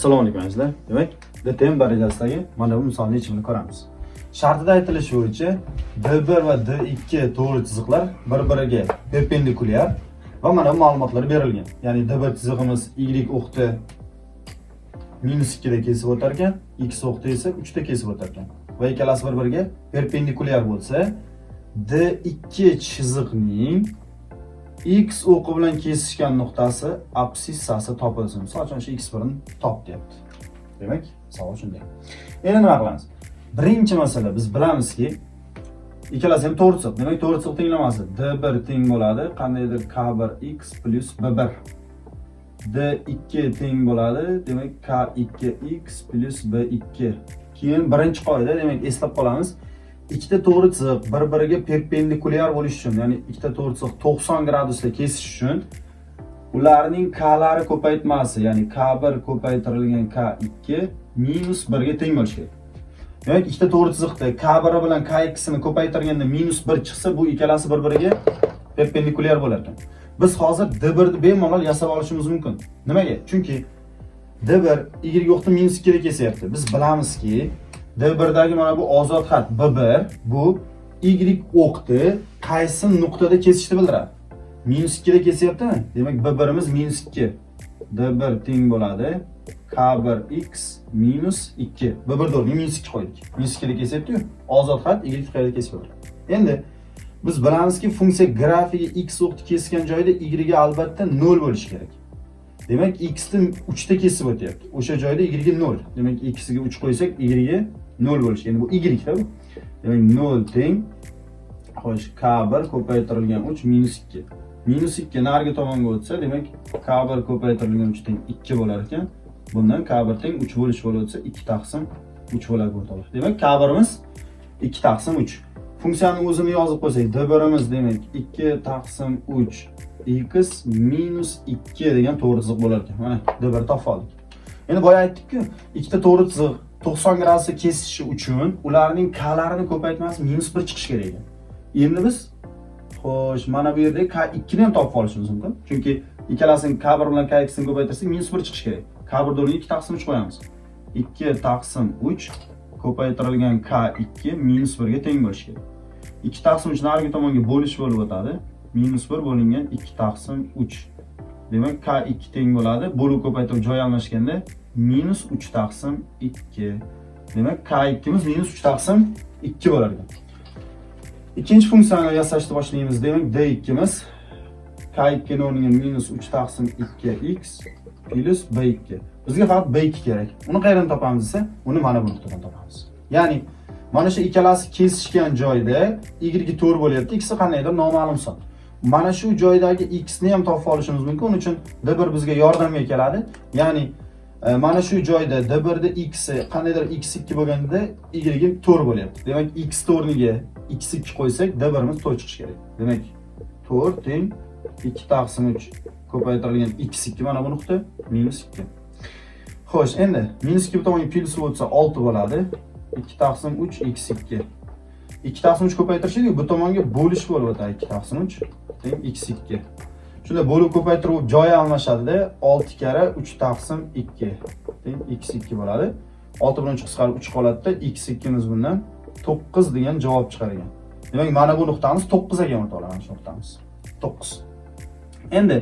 Assalomu alaykum azizlar. Demak, DTM darajasidagi mana bu misolning yechimini ko'ramiz. Shartida aytilishicha bo'yicha D1 va D2 to'g'ri chiziqlar bir-biriga perpendikulyar va mana bu ma'lumotlar berilgan. Ya'ni D1 chizig'imiz y o'qda -2 da kesib o'tar ekan, x o'qda esa 3 da kesib o'tar ekan. Va ikkalasi bir-biriga perpendikulyar bo'lsa, D2 chiziqning x o'qi bilan kesishgan nuqtasi absissasi topilsin. Misol uchun shu x1 ni top deyapti. Demak, savol shunday. Endi nima qilamiz? Birinchi masala biz bilamizki, ikkalasi ham to'g'ri chiziq. Demak, to'g'ri chiziq tenglamasi D1 teng bo'ladi qandaydir K1x plus B1. D2 teng bo'ladi, demak K2x plus B2. Keyin birinchi qoida, demak eslab qolamiz. Ikkita to'g'ri chiziq bir-biriga perpendikulyar bo'lish uchun, ya'ni ikkita to'g'ri chiziq 90 gradusda kesish uchun ularning k'lari ko'paytmasi, ya'ni K1 ko'paytirilgan K2 -1 ga teng bo'lishi kerak. Demak, ikkita to'g'ri chiziqda K1 bilan K2 ni ko'paytirganda -1 chiqsa, bu ikkalasi bir-biriga perpendikulyar bo'lar ekan. Biz hozir D1 ni bemalol yasab olishimiz mumkin. Nimaga? Chunki D1 y o'qda -2 da kesyapti. Biz bilamizki, D1dagi mana bu ozod xat B1 bu y o'qni qaysi nuqtada kesishni bildiradi. -2 da kesyaptimi? Demak, B1imiz -2. D1 teng bo'ladi K1x -2. B1 o'rniga -2 qo'ydik. -2 da kesyapti-ku. Ozod xat y qayerda kesib o'tadi. Endi biz bilamizki, funksiya grafigi x o'qni kesgan joyda y ga albatta 0 bo'lishi kerak. Demak, x ni 3 da kesib o'tyapti. O'sha joyda y ga 0. Demak, x ga 3 qo'ysak, y ga 0 bo'lishi. Endi bu y da bu. Demak, 0 teng xo'sh K1 ko'paytirilgan 3 -2. -2 narigi tomonga o'tsa, demak K1 ko'paytirilgan 3 teng 2 bo'lar ekan. Bundan K1 teng 3 bo'lish bo'lib o'tsa 2 taqsim 3 bo'ladi o'rtoqlar. Demak, K1imiz 2 taqsim 3. Funksiyani o'zini yozib qo'ysak, D1imiz demak 2 taqsim 3 x -2 degan to'g'ri chiziq bo'lar ekan. Mana D1 topib oldik. Endi boya aytdik-ku, ikkita to'g'ri chiziq 90 gradusda kesishi uchun ularning k'larini ko'paytmasi -1 chiqishi kerak ekan. Endi biz xo'sh, mana bu yerda K2 ni ham topib olishimiz mumkin. Chunki ikkalasini K1 bilan K2 ni ko'paytirsak -1 chiqishi kerak. K1 o'rniga 2 taqsim 3 qo'yamiz. 2 taqsim 3 ko'paytirilgan K2 -1 ga teng bo'lishi kerak. 2 taqsim 3 narigi tomonga bo'lish bo'lib o'tadi. -1 bo'lingan 2 taqsim 3. Demak, K2 teng bo'ladi. Bo'luv ko'paytirib joy almashganda -3 taqsim 2. Demak, K2imiz -3 taqsim 2 bo'lar ekan. Ikkinchi funksiyani yasashni boshlaymiz. Demak, D2imiz K2 ni o'rniga -3 taqsim 2x plus B2. Bizga faqat B2 kerak. Uni qayerdan topamiz desa, uni mana bu nuqtadan topamiz. Ya'ni mana shu ikkalasi kesishgan joyda y to'g'ri bo'lyapti, x qandaydir noma'lum son. Mana shu joydagi x ni ham topib olishimiz mumkin. Uning uchun D1 bizga yordamga keladi. Ya'ni mana shu joyda D1 da x qandaydir x2 bo'lganda y to'g'ri bo'lyapti. Demak, x o'rniga x2 qo'ysak, D1imiz to'g'ri chiqishi kerak. Demak, 4 teng 2 taqsim 3 ko'paytirilgan x2 mana bu nuqta -2. Xo'sh, endi -2 bu tomonga plus bo'lsa 6 bo'ladi. 2 taqsim 3 x2. 2 taqsim 3 ko'paytirishga bu tomonga bo'lish bo'lib o'tadi. 2 taqsim 3 teng x2. Shunda bo'luv ko'paytirib joy almashadi-da, 6 kara 3 taqsim 2 teng x2 bo'ladi. 6 bilan 3 qisqarib 3 qoladi-da, x2imiz bundan 9 degan javob chiqar ekan. Demak, mana bu nuqtamiz 9 ekan o'rtoqlar, mana shu nuqtamiz. 9. Endi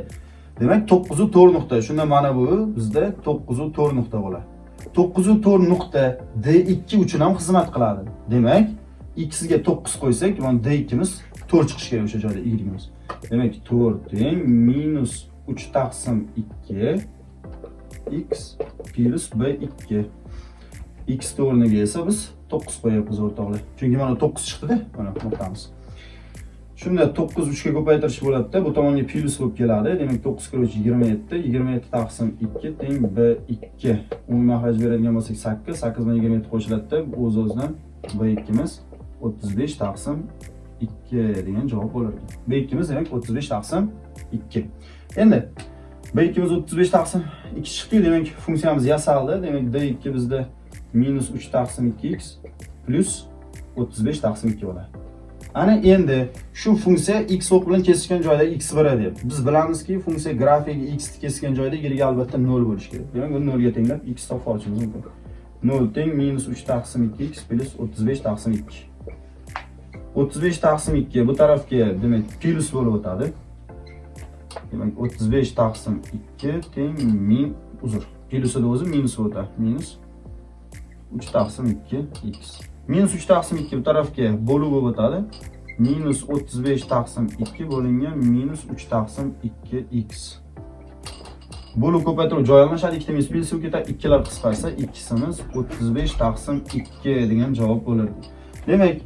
demak 9 u to'g'ri nuqta. Shunda mana bu bizda 9 u to'g'ri nuqta bo'ladi. 9 u to'g'ri nuqta D2 uchun ham xizmat qiladi. Demak, x ga 9 qo'ysak, mana D2imiz 4 chiqishi kerak o'sha joyda y-imiz. Demak, 4 teng -3 taqsim 2 x plus b2. X o'rniga esa biz 9 qo'yapmiz o'rtoqlar. Chunki mana 9 chiqdi-da, mana nuqtamiz. Shunda 9 3 ga ko'paytirish bo'ladi-da, bu tomonga plus bo'lib keladi. Demak, 9 kira 3 27, 27 taqsim 2 teng b2. Umumiy maxraj beradigan bo'lsak 8, 8 bilan 27 qo'shiladi-da, o'z-o'zidan b2imiz 35 taqsim 2 degan javob bo'lar ekan. B2imiz demak 35 taqsim 2. Endi B2imiz 35 taqsim 2 chiqdi. Demak, funksiyamiz yasaldi. Demak, D2 bizda -3 taqsim 2x plus 35 taqsim 2 bo'ladi. Ana endi shu funksiya x o'q bilan kesishgan joyda x beradi. Biz bilamizki, funksiya grafigi x kesishgan joyda y albatta 0 bo'lishi kerak. Demak, uni 0 ga tenglab x topib olishimiz mumkin. 0 teng -3 taqsim 2x plus 35 taqsim 2. 35 taqsim 2 bu tarafga demak plus bo'lib o'tadi. Demak 35 taqsim 2 teng plusida o'zi minus o'tadi. Minus 3 taqsim 2x. Minus 3 taqsim 2 bu tarafga bo'lib o'tadi. Minus 35 taqsim 2 bo'lingan minus 3 taqsim 2x. Bo'lib ko'paytirib joy almashadi. Ikkita minus plus ketadi. Ikkilar qisqarsa ikkisimiz 35 taqsim 2 degan javob bo'ladi. Demak,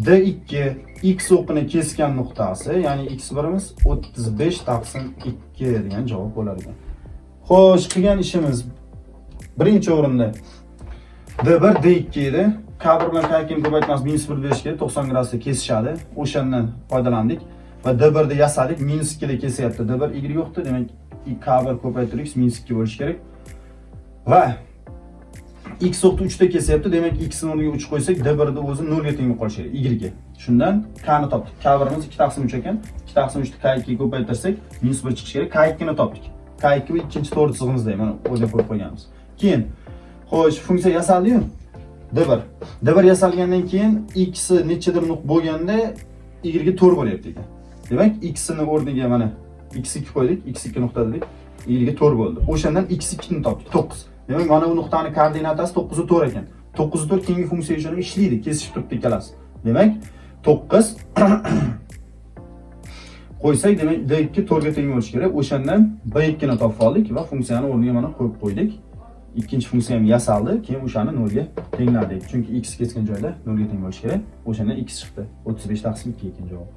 D2 x o'qini kesgan nuqtasi, ya'ni x birimiz 35 taqsim 2 degan javob bo'lar ekan. Xo'sh, qilgan ishimiz birinchi o'rinda D1 D2 edi. K1 bilan K2 ni ko'paytmas -1 ga 90 gradusda kesishadi. O'shandan foydalandik va D1 da yasadik. -2 da kesyapti. D1 y yo'qdi. Demak, K1 ko'paytirib x -2 bo'lishi kerak. Va x o'qni 3 da kesyapti. Demak, x ni o'rniga 3 qo'ysak, D1 da o'zi 0 ga teng bo'lib qolishi kerak. Y ga. Shundan k ni topdik. K1 imiz 2 taqsim 3 ekan. 2 taqsim 3 ni K2 ga ko'paytirsak, -1 chiqishi kerak. K2 ni topdik. K2 bu ikkinchi to'g'ri chizig'imizda, mana o'ylab ko'rib qo'yganmiz. Keyin, xo'sh, funksiya yasaldi-yu. D1. D1 yasalgandan keyin x nechadir nuq bo'lganda y ga 4 bo'lyapti ekan. Demak, x ni o'rniga mana x2 qo'ydik, x2 nuqta dedik, y ga 4 bo'ldi. O'shandan x2 ni topdik, 9. Demak, mana bu nuqtani koordinatasi 9 va 4 ekan. 9 va 4 keyingi funksiya uchun ishlaydi, kesishib turibdi ikkalasi. Demak, 9 qo'ysak, demak D2 4 ga teng bo'lishi kerak. O'shandan B2 ni topib oldik va funksiyani o'rniga mana qo'yib qo'ydik. Ikkinchi funksiya ham yasaldi, keyin o'shani 0 ga tengladik. Chunki x kesgan joyda 0 ga teng bo'lishi kerak. O'shandan x chiqdi. 35 taqsim 2 ekan javob.